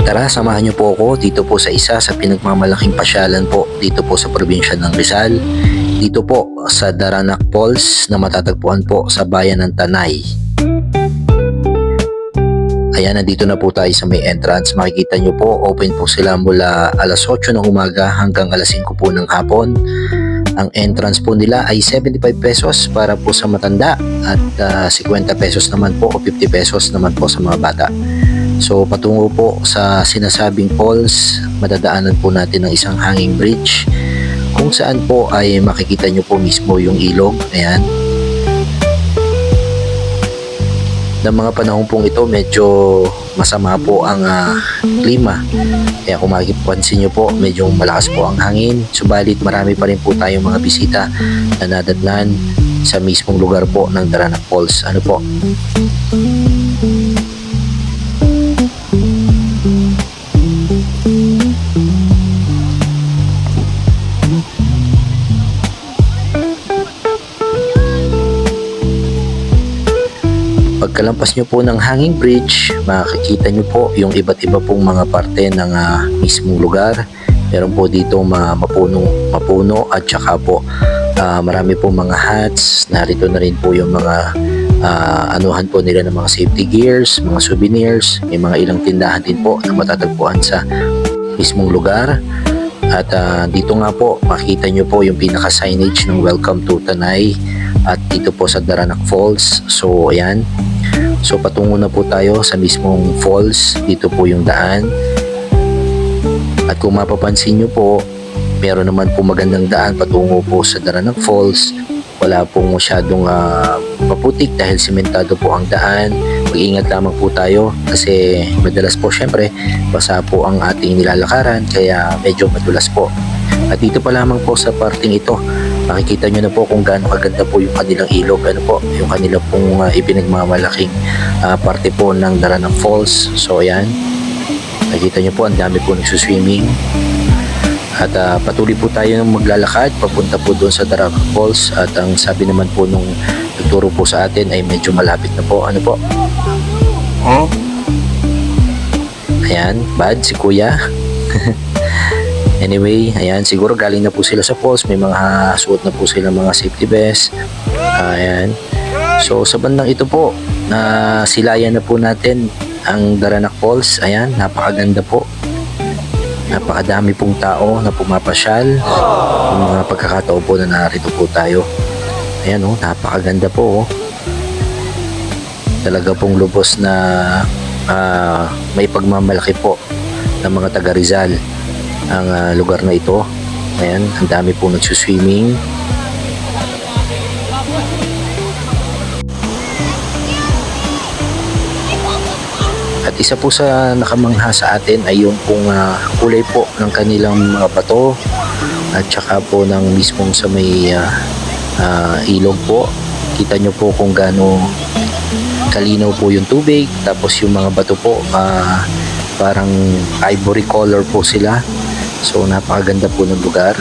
Tara, samahan niyo po ako dito po sa isa sa pinagmamalaking pasyalan po dito po sa probinsya ng Rizal. Dito po sa Daranac Falls na matatagpuan po sa bayan ng Tanay. Ayan, nandito na po tayo sa may entrance. Makikita nyo po, open po sila mula alas 8 ng umaga hanggang alas 5 po ng hapon. Ang entrance po nila ay 75 pesos para po sa matanda at 50 pesos naman po o 50 pesos naman po sa mga bata. So patungo po sa sinasabing falls, madadaanan po natin ng isang hanging bridge kung saan po ay makikita nyo po mismo yung ilog. Ayan. Ng mga panahon pong ito medyo masama po ang klima. Kaya kung makipansin nyo po, medyo malakas po ang hangin. Subalit marami pa rin po tayong mga bisita na nadatnan sa mismong lugar po ng Daranac Falls. Ano po? Pagkalampas nyo po ng hanging bridge, makikita nyo po yung iba't iba pong mga parte ng mismong lugar. Meron po dito mapuno at saka po marami po mga hats. Narito na rin po yung mga anuhan po nila ng mga safety gears, mga souvenirs. May mga ilang tindahan din po na matatagpuan sa mismong lugar. At dito nga po, makikita nyo po yung pinaka-signage ng Welcome to Tanay at dito po sa Daranac Falls. So ayan. So patungo na po tayo sa mismong falls. Dito po yung daan. At kung mapapansin nyo po, meron naman po magandang daan patungo po sa Daranac Falls. Wala pong masyadong maputik dahil simentado po ang daan. Mag-ingat lamang po tayo kasi madalas po syempre basa po ang ating nilalakaran kaya medyo madulas po. At dito pa lamang po sa parting ito, makikita nyo na po kung gaano kaganda po yung kanilang ilog. Ano po, yung kanilang pong ipinagmamalaking parte po ng Daranac Falls. So ayan, nakikita nyo po ang dami po nagsuswimming. At patuloy po tayo ng maglalakad papunta po doon sa Daranac Falls. At ang sabi naman po nung nagturo po sa atin ay medyo malapit na po. Ano po? Huh? Ayan, bad si kuya. Anyway, ayan, siguro galing na po sila sa falls. May mga suot na po sila mga safety vest. Ayan. So sa bandang ito po, silayan na po natin ang Daranac Falls. Ayan, napakaganda po. Napakadami pong tao na pumapasyal. Yung mga pagkakataon po na narito po tayo. Ayan o, napakaganda po. Talaga pong lubos na may pagmamalaki po ng mga taga Rizal ang lugar na ito. Ayan, ang dami po nagsuswimming. At isa po sa nakamangha sa atin ay yung pong kulay po ng kanilang mga bato at saka po ng mismong sa may ilog po. Kita nyo po kung gaano kalinaw po yung tubig, tapos yung mga bato po parang ivory color po sila. So napakaganda po ng lugar.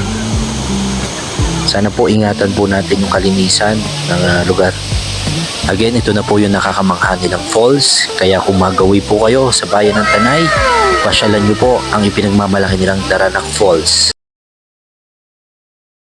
Sana po ingatan po natin yung kalinisan ng lugar. Again, ito na po yung nakakamangha nilang falls. Kaya kung magawi po kayo sa bayan ng Tanay, pasyalan nyo po ang ipinagmamalaki nilang Daranac Falls.